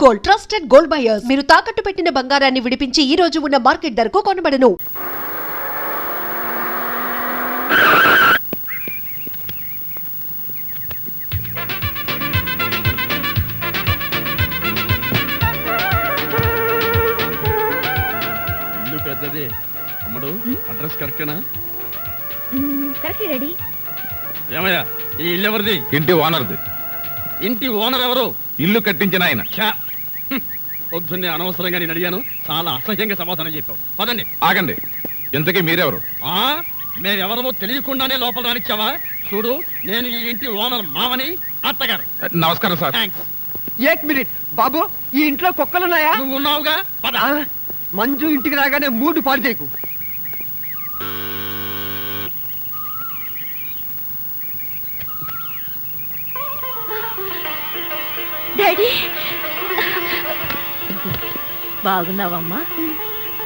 Gold, trusted gold buyers. మీరు తాకట్టు పెట్టిన బంగారాన్ని విడిపించి ఈ రోజు ఉన్న మార్కెట్ ధరకు కొనబడను. ఇల్లు పెద్దది. అమ్మడు, అడ్రస్ కరెక్టేనా? Correct ready. ఏమయ్యా, ఈ ఇల్లు ఎవరిది? ఇంటి ఓనర్ది. ఇంటి ఓనర్ ఎవరు? ఇల్లు కట్టించిన ఆయన. పొద్దున్నే అనవసరంగా నేను అడిగాను, చాలా అసహ్యంగా సమాధానం చెప్పావు. పదండి. ఆగండి, ఇంతకీ మీరెవరు? మేమెవరమో తెలియకుండానే లోపల రానిచ్చావా? చూడు, నేను ఈ ఇంటి ఓనర్ మామని, అత్తగారు. నమస్కారం సార్. థ్యాంక్స్. ఏక్ మినిట్ బాబు, ఈ ఇంట్లో కుక్కలున్నాయా? నువ్వు ఉన్నావుగా, పద. మంజు ఇంటికి రాగానే మూడు పాడు చేయకు. డాడీ బాగున్నావమ్మా?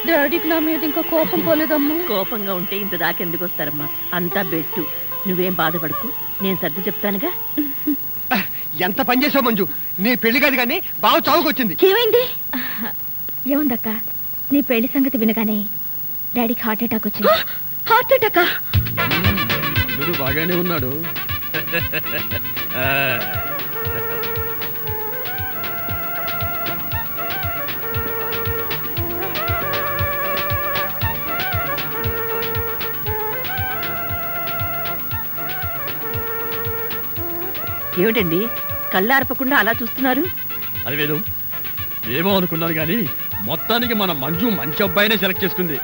డాడీకి నా మీద ఇంకా కోపం పోలేదమ్మా. కోపంగా ఉంటే ఇంత దాకెందుకు వస్తారమ్మా? అంతా బెట్టు. నువ్వేం బాధపడకు, నేను సర్ది చెప్తానుగా. ఎంత పని చేసావు మంజు, నీ పెళ్లి కాదు కానీ బాగా చావుకొచ్చింది. ఏమైంది? ఏముందక్క, నీ పెళ్లి సంగతి వినగానే డాడీకి హార్ట్ అటాక్ వచ్చింది. హార్ట్ అటాకా? వీడు బాగానే ఉన్నాడు. ఏమిటండి కళ్ళార్పకుండా అలా చూస్తున్నారు? అది వేరు, ఏమో అనుకున్నాను కానీ మొత్తానికి మన మంజు మంచి అబ్బాయినే సెలెక్ట్ చేసుకుంది.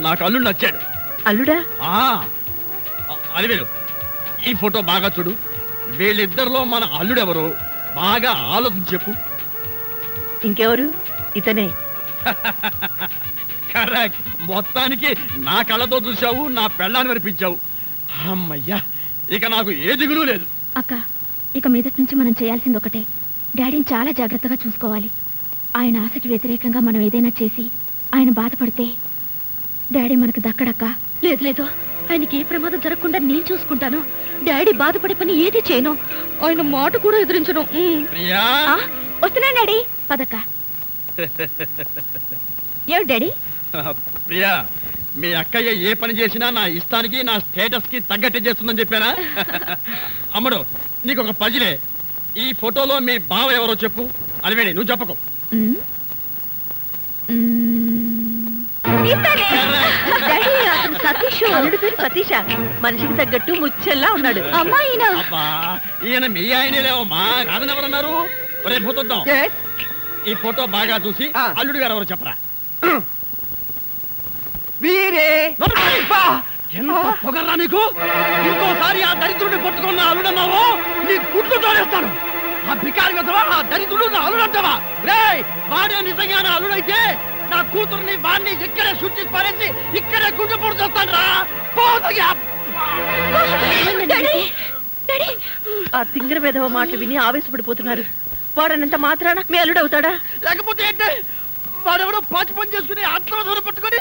నాకు అల్లుడు నచ్చాడు. అల్లుడా? అది వేరు, ఈ ఫోటో బాగా చూడు. వీళ్ళిద్దరిలో మన అల్లుడు ఎవరో బాగా ఆలోచించి చెప్పు. ఇంకెవరు? ఇతనే. కరెక్ట్. మొత్తానికి నా కళ్ళతో చూసావు, నా పెళ్ళాన్ని వినిపించావు. అమ్మయ్యా, ఇక నాకు ఏ దిగులు లేదు. అక్క, ఇక మీదటి నుంచి మనం చేయాల్సింది ఒకటే, డాడీని చాలా జాగ్రత్తగా చూసుకోవాలి. ఆయన ఆశకి వ్యతిరేకంగా మనం ఏదైనా చేసి ఆయన బాధపడితే డాడీ మనకు దక్కడక్క. లేదు లేదు, ఆయనకి ఏ ప్రమాదం జరగకుండా నేను చూసుకుంటాను. డాడీ బాధపడే పని ఏది చేయను, ఆయన మాట కూడా ఎదిరించను. వస్తున్నాను డాడీ, పదక్క. ఏమిటి డాడీ? ప్రియా, మీ అక్కయ్య ఏ పని చేసినా నా ఇష్టానికి, నా స్టేటస్ కి తగ్గట్టే చేస్తుందని చెప్పానా? అమ్మడు, నీకు ఒక పజిలే. ఈ ఫోటోలో మీ బావ ఎవరో చెప్పు. అలివేణి, నువ్వు చెప్పకు. సతీష్. అల్లుడు పేరు సతీష. మనిషికి తగ్గట్టు ముచ్చెల్లా ఉన్నాడు. అమ్మాయినా? అబ్బా, ఈయన మీ ఆయనే లేవమ్మా, కాదని ఎవరన్నారు? రేపు పోతుందాం. ఈ ఫోటో బాగా చూసి అల్లుడు గారు ఎవరో చెప్పరా. వీరే ఎంత పొగరా నీకు! ఇంకోసారి ఆ దరిద్రుడిని పట్టుకున్న అల్లుడన్నావు, నీ గుడ్లు తోడేస్తాను. ఆ బికారి కదవా, ఆ దరిద్రుడు నా అల్లుడంటావా? రేయ్, వాడే నిజంగా నా అల్లుడైతే నా కూతుర్ని వాడిని ఇక్కడే శుద్ధి పారేసి ఇక్కడే గుడ్డు పొడి చేస్తాను రా. ఆ తింగర వేధవ మాటలు విని ఆవేశపడిపోతున్నారు. వాడనంత మాత్రాన మీ అల్లుడు అవుతాడా? లేకపోతే ఏంటి, వాడెవడో పాచి పని చేసుకుని ఆత్మహత్య పట్టుకొని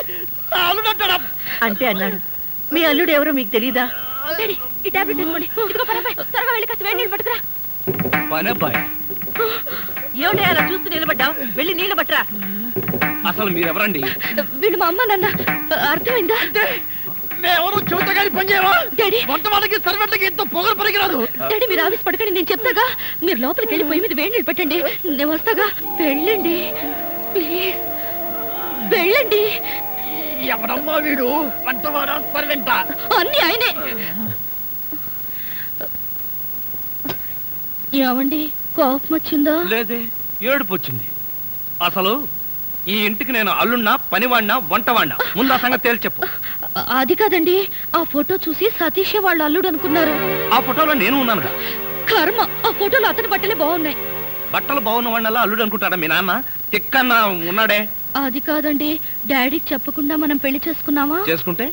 నా అల్లుడంటాడా? అంటే అన్నాడు. మీ అల్లుడు ఎవరో మీకు తెలీదా? ఈ టాబ్లెట్ తీసుకోండి. ఇదిగో పనబ్బాయి, త్వరగా వెళ్ళి కాస్త వేడి నీళ్ళు పట్టుకురా. పనబ్బాయి, ఏమిటి అలా చూస్తూ నిలబడ్డావు? వెళ్ళి నీళ్ళు పట్టరా. అసలు మీరెవరండి? వీళ్ళు మా అమ్మ నాన్న. అర్థమైందా? మేమెవరూ చెబుతాగాని పని చేయవా? డాడీ, వంట వాళ్ళకి సర్వెంట్లకి ఎంతో పొగలు పనికిరాదు. డాడీ మీరు ఆఫీస్ పడకండి, నేను చెప్తాగా. మీరు లోపలికి వెళ్ళి పొయ్యి మీద వేడి నీళ్ళు పెట్టండి, నేను వస్తాగా. వెళ్ళండి ప్లీజ్, వెళ్ళండి. ఎవడమ్మా వీడు? వంటవాడా సర్వెంటా? అన్ని ఆయనే. ఏమండి, కోపం వచ్చిందా? లేదే, ఏడుపు వచ్చింది. అసలు ఈ ఇంటికి నేను అల్లున్నా, పనివాడినా, వంటవాడినా? ముందు ఆ సంగతి తేల్చి చెప్పు. అది కాదండి, ఆ ఫోటో చూసి సతీష్ వాళ్ళ అల్లుడు అనుకున్నారు. ఆ ఫోటోలో నేను ఉన్నానుగా. కర్మ, ఆ ఫోటోలో అతని బట్టలే బాగున్నాయి. బట్టలు బాగున్న వాడినల్లా అల్లుడు అనుకుంటాడా మీ నాన్న? తిక్కన్న ఉన్నాడే. అది కాదండి, డాడీకి చెప్పకుండా మనం పెళ్లి చేసుకున్నామా? చేసుకుంటే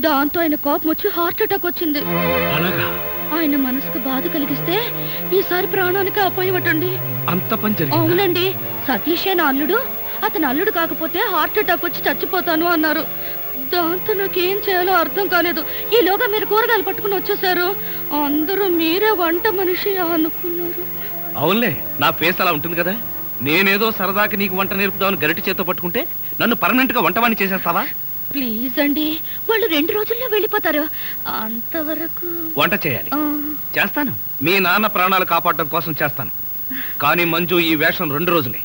దాంతో ఆయన కోపం వచ్చి హార్ట్ అటాక్ వచ్చింది. ఆయన మనసుకు బాధ కలిగిస్తే ఈసారి ప్రాణానికి అపాయమటండి. అంత పని జరిగిందా? అవునండి, సతీషే నా అల్లుడు, అతను అల్లుడు కాకపోతే హార్ట్ అటాక్ వచ్చి చచ్చిపోతాను అన్నారు. దాంతో నాకేం చేయాలో అర్థం కాలేదు. ఈలోగా మీరు కూరగాయలు పట్టుకుని వచ్చేసారు. అందరూ మీరే వంట మనిషి అనుకున్నారు. అవునులే, నా ఫేస్ అలా ఉంటుంది కదా. నేనేదో సరదాకి నీకు వంట నేర్పుదామని గరిటి చేత పట్టుకుంటే నన్ను పర్మనెంట్ గా వంటవాణ్ణి చేసేస్తావా? ప్లీజ్ అండి, వాళ్ళు 2 రోజుల్లో వెళ్ళిపోతారు. అంతవరకు వంట చేయాలి, చేస్తాను. మీ నాన్న ప్రాణాలు కాపాడడం కోసం చేస్తాను. కానీ మంజు, ఈ వేషం 2 రోజులే.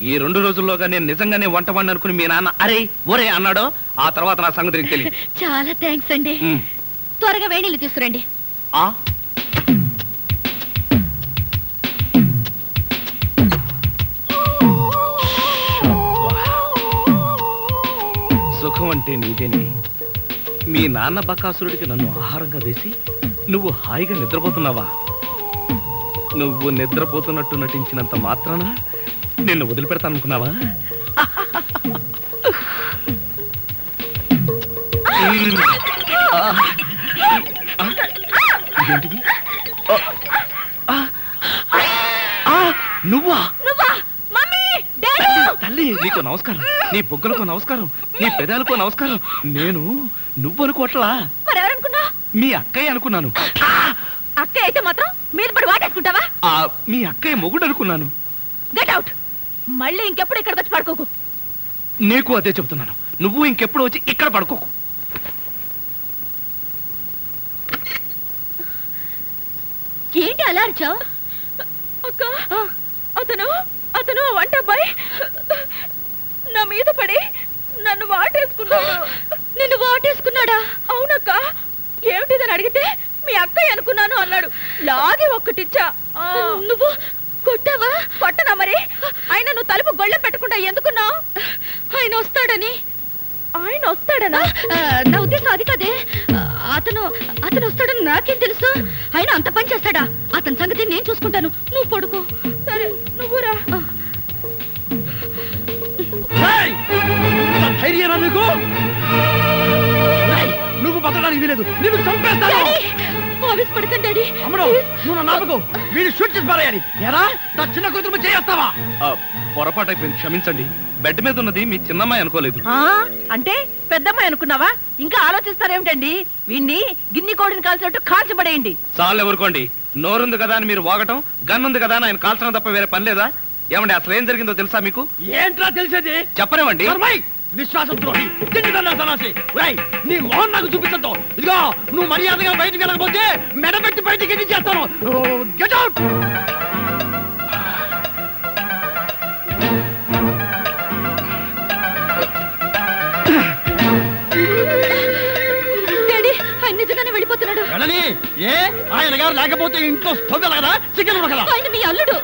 ఈ 2 రోజుల్లోగా నేను నిజంగానే వంటవాణ్ణి అనుకుని మీ నాన్న అరే ఒరే అన్నాడో, ఆ తర్వాత నా సంగతి నీకు తెలియదు. చాలా థ్యాంక్స్ అండి. త్వరగా వేణీళ్ళు తీసుకురండి. సుఖం అంటే నీదేనే. మీ నాన్న బకాసురుడికి నన్ను ఆహారంగా వేసి నువ్వు హాయిగా నిద్రపోతున్నావా? నువ్వు నిద్రపోతున్నట్టు నటించినంత మాత్రాన నిన్ను వదిలిపెడతానుకున్నావా? ఇదేంటిది? నువ్వా? తల్లి, నీకు నమస్కారం. నీ బొగ్గలకు నమస్కారం, నీ పెదాలకు నమస్కారం. నేను నువ్వు అనుకోవట్లా, మరెవరనుకున్నా? మీ అక్కయ్య అనుకున్నాను. అక్కయ్య అయితే మాత్రం మీరు పడి వాటేసుకుంటావా? మీ అక్కయ్య మొగుడు అనుకున్నాను. Get out. మళ్ళీ ఇంకెప్పుడు ఇక్కడికి వచ్చి పడుకోకు. నీకు అదే చెబుతున్నాను, నువ్వు ఇంకెప్పుడు వచ్చి ఇక్కడ పడుకోకు. ఏంటి అలా అరిచావు? అక్క, అతను వంట అబ్బాయి నా మీద పడి నన్ను వాటేసుకున్నాడు. నిన్ను వాటేసుకున్నాడా? అవునక్క. ఏమిటిదని అడిగితే మీ అక్కయ్య అనుకున్నాను అన్నాడు. లాగి ఒక్కటిచ్చా. నువ్వు కొట్టావా? కొట్టనా మరి. ఆయన నువ్వు తలుపు గొళ్ళెం పెట్టకుండా ఎందుకున్నావు? ఆయన వస్తాడని. ఆయన వస్తాడనా? నా ఉద్దేశం అది కాదే. అతను వస్తాడని నాకేం తెలుసు? ఆయన అంత పని చేస్తాడా? అతని సంగతి నేను చూసుకుంటాను, నువ్వు పడుకో. సరే, నువ్వు రా. నీకు నువ్వు బతకడానికి వీలేదు. నిన్ను చంపేస్తాను. పడకండి. నువ్వు నాపకు. వీడు షూట్ చేసి పారేయాలి. ఎరా, నా చిన్న కూతురు చేస్తావా? పొరపాటు అయిపోయింది, క్షమించండి. బెడ్ మీద ఉన్నది మీ చిన్నమ్మాయి అనుకోలేదు. అంటే పెద్దమ్మాయి అనుకున్నావా? ఇంకా ఆలోచిస్తారేమిటండి? వీణ్ణి గిన్ని కోడిని కాల్చినట్టు కాల్చబడేయండి. చాలు ఎవరుకోండి. నోరుంది కదా అని మీరు వాగటం, గన్నుంది కదా అని ఆయన కాల్చడం తప్ప వేరే పని లేదా? ఏమండి, అసలు ఏం జరిగిందో తెలుసా మీకు? ఏంట్రా తెలిసేది? చెప్పనివ్వండి. విశ్వాసం ద్రోహి, సన్నాసి. నీ మోహన్ నాకు చూపించద్దు. ఇదిగో, నువ్వు మర్యాదగా బయటికి వెళ్ళకపోతే మెడపెట్టి బయటికి ఎన్ని చేస్తాను. Get out. నిజంగానే వెళ్ళిపోతున్నాడు. వెళ్ళని. ఏ ఆయన గారు లేకపోతే ఇంట్లో స్టవ్ కదా, చికెన్ కదా. ఆయన మీ అల్లుడు.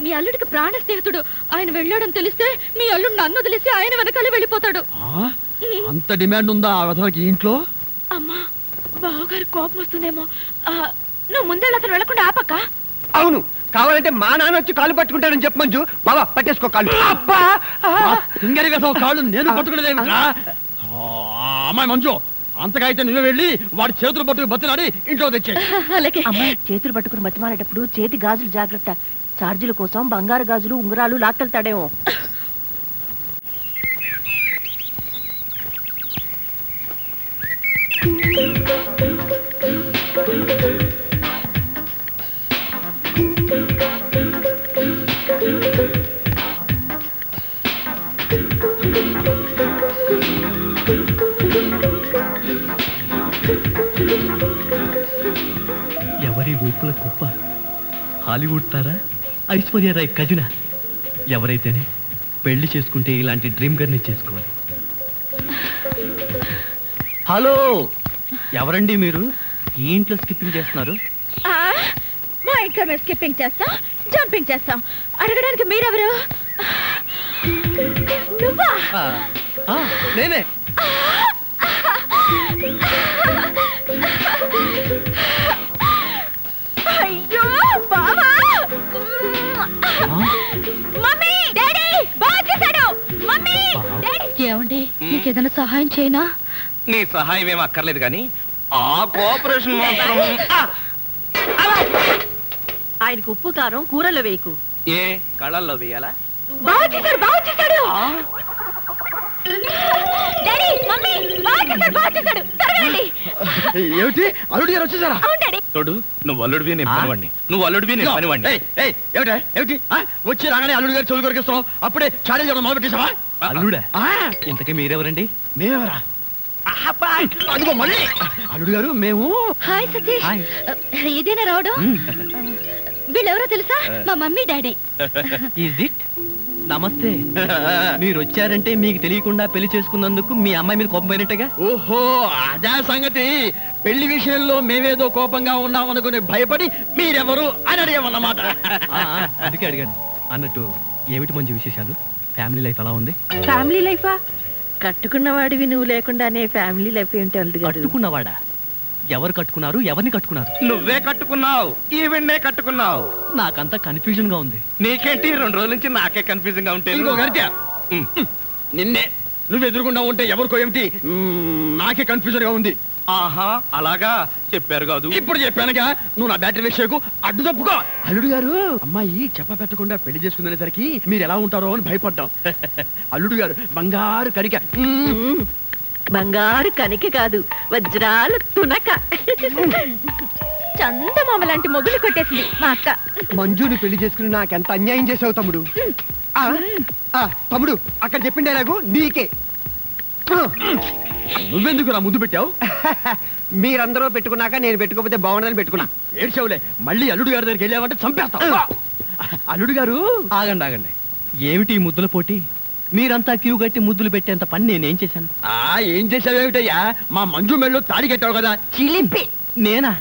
మీ అల్లుడికి ప్రాణ స్నేహితుడు. ఆయన వెళ్ళాడని తెలిస్తే మీ అల్లుడు నన్ను వదిలేసి ఆయన వెనకాలే వెళ్ళిపోతాడు. అంత డిమాండ్ ఉందా ఆ విధంగా ఇంట్లో? అమ్మా, బావగారి కోపం వస్తుందేమో. నువ్వు ముందే అతను వెళ్ళకుండా ఆపక్క. అవును, కావాలంటే మా నాన్న వచ్చి కాళ్ళు పట్టుకుంటాడని చెప్పు మంజు. బాబా పట్టేసుకో కాళ్ళు. అబ్బా, సింగరి కదా కాళ్ళు నేను పట్టుకునేదేమిట్రా? అమ్మాయి మంజు, అంతగా అయితే నువ్వే వెళ్ళి వాడి చేతులు పట్టుకు బతిలాడి ఇంట్లో తెచ్చే. అమ్మాయి చేతులు పట్టుకుని బతిమాలేటప్పుడు చేతి గాజులు జాగ్రత్త. ఛార్జీల కోసం బంగారు గాజులు ఉంగరాలు లాక్కెళ్తాడేమో. ఎవరి ఊపుల కుప్ప? హాలీవుడ్ తారా, ఐశ్వర్యరాయ్ కజిన. ఎవరైతేనే పెళ్లి చేసుకుంటే ఇలాంటి డ్రీమ్ గర్ని చేసుకోవాలి. హలో, ఎవరండి మీరు? ఈ ఇంట్లో స్కిప్పింగ్ చేస్తున్నారు? మా ఇంట్లో మేము స్కిప్పింగ్ చేస్తాం, జంపింగ్ చేస్తాం. అడగడానికి మీరెవరు? నువ్వా? నేనే. అయ్యో బావా! మమ్మీ, డాడీ, బాగా చేశాడు. Mummy, daddy. ఏమండి, నీకేదైనా సహాయం చేయనా? నీ సహాయం ఏం అక్కర్లేదు కానీ ఆ కోఆపరేషన్ మాత్రం. ఆయనకు ఉప్పు కారం కూరలో వేయకు. ఏ కళ్ళల్లో వేయాలా? బాగా చేశాడు, బాగా చేశాడు. డాడీ, మమ్మీ, బాగా చేశాడు, బాగా చేశాడు. త్వరగా రండి. ఏమిటి, అల్లుడు గారు వచ్చేసారా? అవును డాడీ. తోడు నువ్వు అల్లుడివి నేను పనివాడిని, నువ్వు అల్లుడివి నేను పనివాడిని. ఏమిటి వచ్చి రాగానే అల్లుడు గారు చెవులు కొరికిస్తున్నావు, అప్పుడే చాడీ చేయడం మొదలు పెట్టేసావా? అల్లుడా? ఇంతకీ మీరెవరండి? మేమెవరా? అదిగో మళ్ళీ అల్లుడు గారు మేము. హాయ్ సతీష్, ఇదేనా రావడం? వీళ్ళెవరో తెలుసా? మా మమ్మీ డాడీ. Is it? నమస్తే. మీరు వచ్చారంటే మీకు తెలియకుండా పెళ్లి చేసుకున్నందుకు మీ అమ్మాయి మీద కోపం పోయినట్టుగా. ఓహో అదే సంగతి. పెళ్లి విషయంలో మేమేదో కోపంగా ఉన్నాం అనుకుని భయపడి మీరెవరు అని అడిగామన్నమాట. అందుకే అడిగాను. అన్నట్టు ఏమిటి మంచి విశేషాలు? ఫ్యామిలీ లైఫ్ ఎలా ఉంది? ఫ్యామిలీ లైఫా? కట్టుకున్నవాడివి నువ్వు లేకుండానే ఫ్యామిలీ లైఫ్ ఏంటి అల్లుడు గారు? కట్టుకున్నవాడా? ఎవరు కట్టుకున్నారు? ఎవరిని కట్టుకున్నారు? నువ్వే కట్టుకున్నావు, ఈవెన్నే కట్టుకున్నావు. నాకంతా కన్ఫ్యూజన్ గా ఉంది. నీకేంటి 2 రోజుల నుంచి నాకే కన్ఫ్యూజింగ్ గా ఉంటే. నిన్నే నువ్వు ఎదురుకుండా ఉంటే ఎవరికో ఏమిటి నాకే కన్ఫ్యూజన్ గా ఉంది. ఆహా అలాగా చెప్పారు కాదు. ఇప్పుడు చెప్పానుగా, నువ్వు నా బ్యాటరీ విషయకు అడ్డు తప్పుకో. అల్లుడు గారు అమ్మాయి చెప్ప పెట్టకుండా పెళ్లి చేసుకునేసరికి మీరు ఎలా ఉంటారో అని భయపడ్డాం. అల్లుడు గారు బంగారు కరిక. బంగారు కనికి కాదు, వజ్రాలు తునక. చందమామ లాంటి మొగులు కొట్టేసింది మా అక్క. మంజుని పెళ్లి చేసుకుని నాకెంత అన్యాయం చేసావు తమ్ముడు. తమ్ముడు అక్కడ చెప్పిండే నాకు నీకే. నువ్వెందుకు నా ముద్దు పెట్టావు? మీరందరూ పెట్టుకున్నాక నేను పెట్టుకోకపోతే బాగుండదని పెట్టుకున్నా. ఏడ్చావులే, మళ్ళీ అల్లుడు గారి దగ్గరికి వెళ్ళావంటే చంపేస్తావు. అల్లుడు గారు ఆగండి ఆగండి. ఏమిటి ఈ ముద్దుల పోటీ? మీరంతా క్యూ కట్టి ముద్దులు పెట్టేంత పని నేనేం చేశాను? ఏం చేశావేమిటయ్యా? మా మంజు మెళ్ళు తాడి కట్టావు కదా. చిలిపి. నేనా?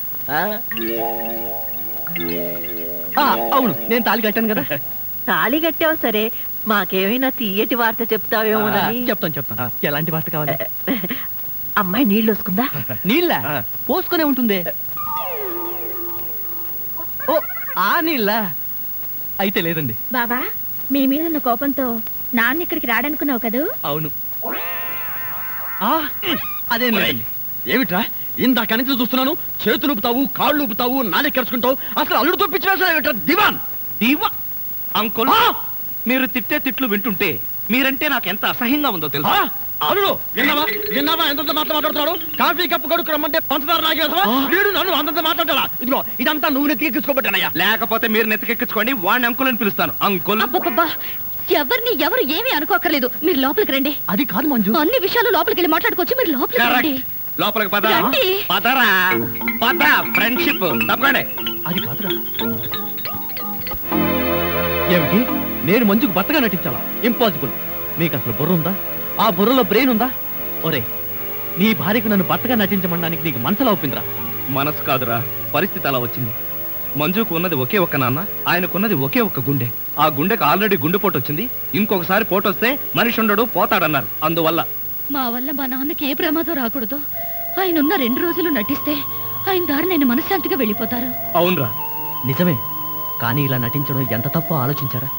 అవును, నేను తాళి కట్టాను కదా. తాళి కట్టావు సరే, మాకేమైనా తీయటి వార్త చెప్తావేమోనని. చెప్తాను. ఎలాంటి వార్త కావాలి? అమ్మాయి నీళ్ళు వస్తుందా? నీళ్ళ పోసుకునే ఉంటుంది. ఓ ఆ నీళ్ళ అయితే లేదండి. బావా, మీ మీద ఉన్న కోపంతో నాన్న ఇక్కడికి రాడనుకున్నావు కదూ? అవును. అదేం లేదండి. ఏమిట్రా ఇందాక నుంచి చూస్తున్నాను, చేతులు ఊపుతావు, కాళ్ళు ఊపుతావు, నాలుగు కరుచుకుంటావు. అసలు అల్లుడు తప్పించిన దివాన్ దీవా అంకుల్, మీరు తిట్టే తిట్లు వింటుంటే మీరంటే నాకు ఎంత అసహ్యంగా ఉందో తెలుసా? అల్లుడు విన్నావా ఎంత మాట్లాడుతున్నాడు? కాఫీ కప్పు కడుకు రమ్మంటే పంచదార నాగేసా? వీడు నన్ను అంతంత మాట్లాడాలా? ఇదిగో ఇదంతా నువ్వు నెత్తికెక్కించుకోబట్టానయ్యా. లేకపోతే మీరు నెత్తికెక్కించుకోండి, వాడిని అంకుల్ అని పిలుస్తాను. అంకుల్ అబ్బబ్బబ్బా, ఎవరిని ఎవరు ఏమీ అనుకోకర్లేదు. మీరు లోపలికి రండి. అది కాదు మంజు, అన్ని విషయాలు లోపలికి వెళ్ళి మాట్లాడుకోవచ్చు. మీరు లోపలికి రండి. లోపలికి పద. రండి. పదరా పద. ఫ్రెండ్షిప్ తప్పకండి. అది కాదురా. ఏమిటి నేను మంజుకు భర్తగా నటించాలా? ఇంపాసిబుల్. మీకు అసలు బుర్ర ఉందా? ఆ బుర్రలో బ్రెయిన్ ఉందా? ఒరే, నీ భార్యకు నన్ను భర్తగా నటించమనడానికి నీకు మనసులా ఒప్పిందిరా? మనసు కాదురా, పరిస్థితి అలా వచ్చింది. మంజుకు ఉన్నది ఒకే ఒక్క నాన్న, ఆయనకున్నది ఒకే ఒక్క గుండె. ఆ గుండెకు ఆల్రెడీ గుండెపోటు వచ్చింది. ఇంకొకసారి పోటు వస్తే మనిషి ఉండడు, పోతాడన్నారు. అందువల్ల మా వల్ల మా నాన్నకి ఏ ప్రమాదం రాకూడదు. ఆయన ఉన్న 2 రోజులు నటిస్తే ఆయన దారి నేను మనశ్శాంతిగా వెళ్ళిపోతారు. అవునరా, నిజమే. కానీ ఇలా నటించడం ఎంత తప్పో ఆలోచించారా?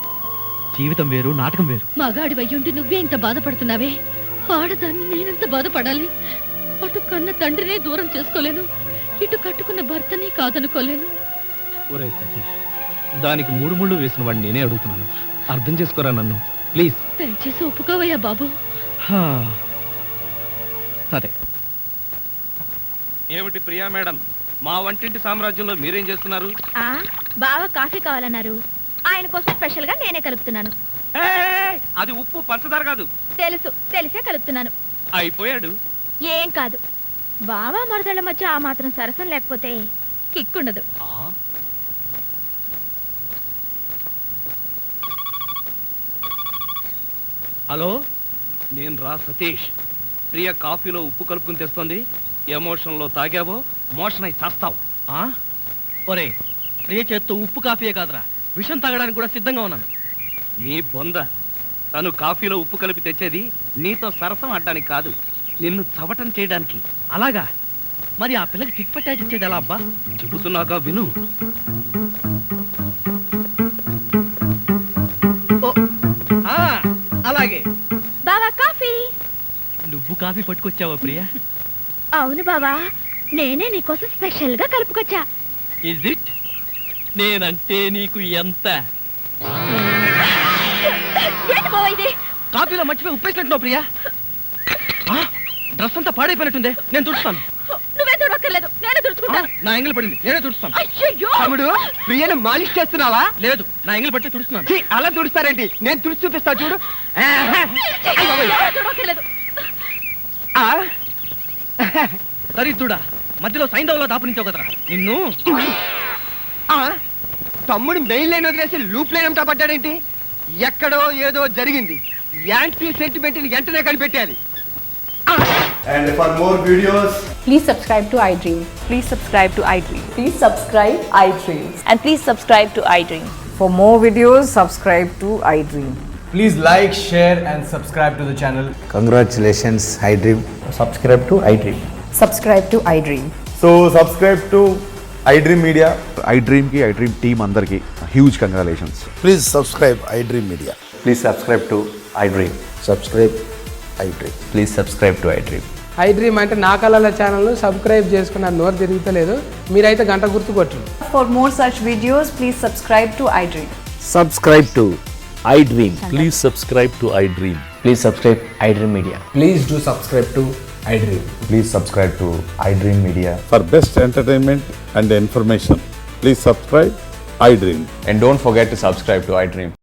జీవితం వేరు, నాటకం వేరు. మగాడి వయ్యుండి నువ్వే ఇంత బాధపడుతున్నావే, ఆడదాన్ని నేనెంత బాధపడాలి? అటు కన్న తండ్రినే దూరం చేసుకోలేను, ఇటు కట్టుకున్న భర్తని కాదనుకోలేను. ఒరే సతీష్, దానికి 3 ముళ్ళు వేసిన వాడిని నేనే అడుగుతున్నాను. అర్థం చేసుకోరా నన్ను ప్లీజ్. దయచేసి ఒప్పుకోవయ్యా బాబు. సరే. ఏమిటి ప్రియా మేడం, మా వంటింటి సామ్రాజ్యంలో మీరేం చేస్తున్నారు? బాగా కాఫీ కావాలన్నారు, ఆయన కోసం స్పెషల్ గా నేనే కలుపుతున్నాను. అది ఉప్పు పంచదార కాదు. తెలుసు, తెలిసే కలుపుతున్నాను. అయిపోయాడు. ఏం కాదు, బావా మరదళ్ళ మధ్య ఆ మాత్రం సరసం లేకపోతే కిక్కుండదు. హలో, నేను రా సతీష్. ప్రియ కాఫీలో ఉప్పు కలుపుకుని తెస్తుంది. ఎమోషన్ లో తాగావో మోషన్ అయి చేస్తావు. ఒరే, ప్రియ చేత్తో ఉప్పు కాఫీయే కాదురా, విషం తాగడానికి కూడా సిద్ధంగా ఉన్నాను. నీ బొంద. తను కాఫీలో ఉప్పు కలిపి తెచ్చేది నీతో సరసం ఆడడానికి కాదు, నిన్ను చవటం చేయడానికి. అలాగా? మరి ఆ పిల్లకి టిక్ పట్టాచి ఇచ్చేది ఎలా అబ్బా? చెబుతున్నాగా విను. అలాగే. బావా కాఫీ. నువ్వు కాఫీ పట్టుకొచ్చావా ప్రియా? అవును బావా, నేనే నీకోసం స్పెషల్ గా కలుపుకొచ్చా. Is it? నేనంటే నీకు ఎంత? ఏంటి బావా ఇది? కాఫీలో మర్చిపోయి ఉప్పేసినట్టున్నావు ప్రియా. డ్రెస్ అంతా పాడైపోయినట్టుందే, నేను తుడుస్తాను. నువ్వే తుడక్కర్లేదు, నేనే తుడుచుకుంటా. నా ఎంగిల్ పడింది, నేనే తుడుస్తాను. అయ్యయ్యో! తమ్ముడు ప్రియను మాలిష్ చేస్తున్నావా? లేదు, నా ఎంగిల్ పట్టి తుడుస్తున్నాను. ఛీ, అలా తుడుస్తారేంటి? నేను తుడిచి చూపిస్తా చూడు. చూడక్కర్లేదు. ఆ, దరిద్రుడా, మధ్యలో సైంధవ్లో దాపునించావు కదరా నిన్ను. ఆ, తమ్ముడు మెయిన్ లైన్ వదిలేసి లూప్ లైన్ అంతా పడ్డాడేంటి? ఎక్కడో ఏదో జరిగింది. యాంటీ సెంటిమెంట్ ని వెంటనే కనిపెట్టాలి. And for more videos, Please subscribe to iDream. Please subscribe to iDream. Please subscribe iDream. And please subscribe to iDream. For more videos, subscribe to iDream. please like, share, and subscribe to the channel. Congratulations, iDream. Subscribe to iDream. Subscribe to iDream. So subscribe to iDream Media. iDream ki iDream team andarki huge congratulations. Please subscribe iDream Media. Please subscribe to iDream. Subscribe iDream. Please subscribe to iDream. iDream అంటే నా కళల ఛానల్ను subscribe చేసుకున్న నోరు తిరుగుతలేదు. మీరైతే గంట గుర్తు కొట్టండి. For more such videos, please subscribe to iDream. Subscribe to iDream. Please subscribe to iDream. Please subscribe iDream Media. Please do subscribe to iDream. Please subscribe to iDream Media. For best entertainment and information, please subscribe iDream. And don't forget to subscribe to iDream.